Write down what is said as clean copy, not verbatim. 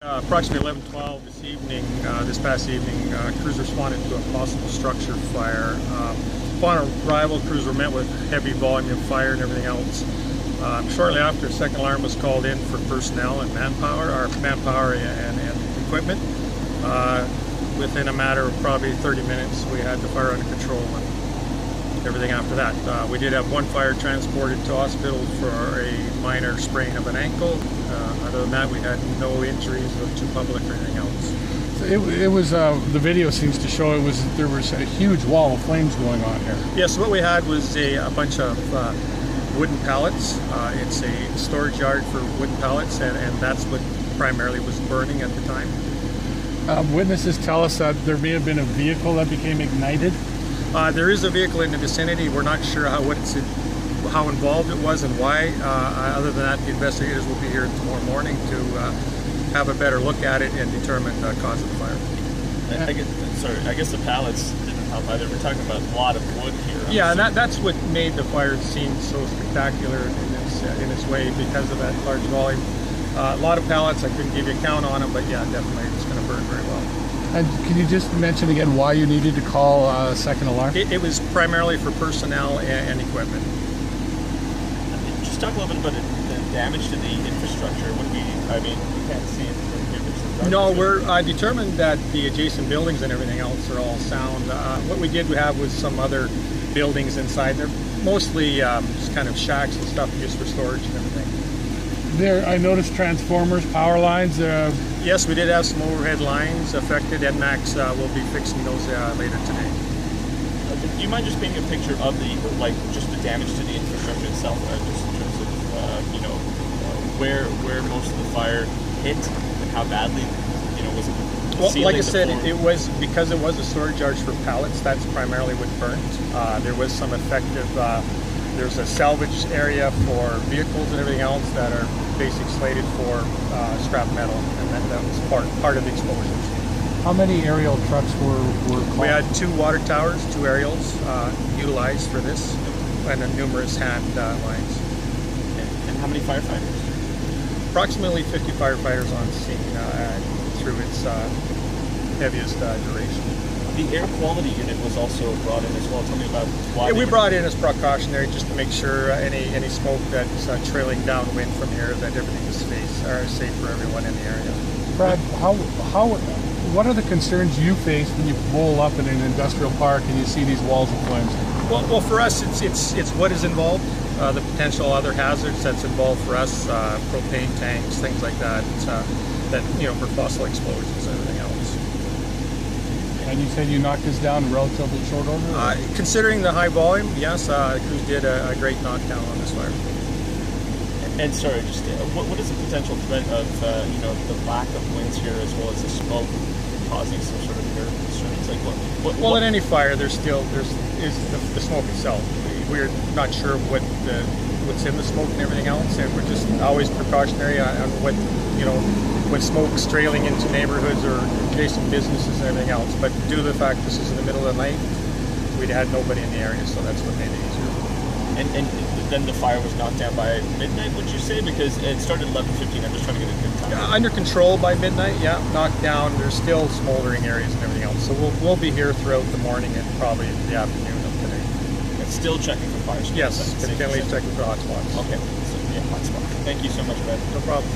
Approximately 11:12 this past evening, crews responded to a possible structure fire. Upon arrival, crews were met with heavy volume of fire and everything else. Shortly after, a second alarm was called in for personnel and manpower, and equipment. Within a matter of probably 30 minutes, we had the fire under control and everything after that. We did have one fire transported to hospital for a minor sprain of an ankle. Other than that, we had no injuries to public or anything else. So it was the video seems to show there was a huge wall of flames going on here. Yes, what we had was a bunch of wooden pallets. It's a storage yard for wooden pallets, and that's what primarily was burning at the time. Witnesses tell us that there may have been a vehicle that became ignited. There is a vehicle in the vicinity. We're not sure how involved it was and why. Other than that, the investigators will be here tomorrow morning to have a better look at it and determine the cause of the fire. I guess the pallets didn't help either. We're talking about a lot of wood here. Yeah, and that's what made the fire scene so spectacular in its way, because of that large volume. A lot of pallets, I couldn't give you a count on them, but yeah, definitely it's going to burn very well. And can you just mention again why you needed to call a second alarm? It was primarily for personnel and equipment. Just talk a little bit about the damage to the infrastructure. We can't see it from here. No, we're determined that the adjacent buildings and everything else are all sound. What we did have was some other buildings inside there, mostly just kind of shacks and stuff used for storage and everything. I noticed transformers, power lines. Yes, we did have some overhead lines affected. ENMAX will be fixing those later today. Do you mind just painting a picture of just the damage to the infrastructure itself, just in terms of where most of the fire hit and how badly was it? Well, like I said, it was because it was a storage yard for pallets. That's primarily what burned. There was some effective. There's a salvage area for vehicles and everything else that are basically slated for scrap metal, and that was part of the explosions. How many aerial trucks were called? We had 2 water towers, 2 aerials utilized for this, and then numerous hand lines. And how many firefighters? Approximately 50 firefighters on scene through its heaviest duration. The air quality unit was also brought in as well. Tell me about why. Yeah, we brought in as precautionary, just to make sure any smoke that's trailing downwind from here, that everything is safe for everyone in the area. Brad, what are the concerns you face when you roll up in an industrial park and you see these walls of flames? Well, for us, it's what is involved, the potential other hazards that's involved for us, propane tanks, things like that, for fossil explosions and everything else. And you said you knocked this down in relatively short order? Considering the high volume, yes, the crews did a great knockdown on this fire. And sorry, just what is the potential threat of the lack of winds here, as well as the smoke causing some sort of air concerns? Well, in any fire, there's the smoke itself. We're not sure what's in the smoke and everything else, and we're just always precautionary on when smoke's trailing into neighborhoods or adjacent businesses and everything else. But due to the fact this is in the middle of the night, we had nobody in the area, so that's what made it easier. And then the fire was knocked down by midnight, would you say? Because it started at 11:15. I'm just trying to get a good time. Under control by midnight, yeah. Knocked down. There's still smoldering areas and everything else. So we'll be here throughout the morning and probably the afternoon of today. And still checking for fire spots. Yes, continually checking for hot spots. Okay, so hot spot. Thank you so much, Brad. No problem.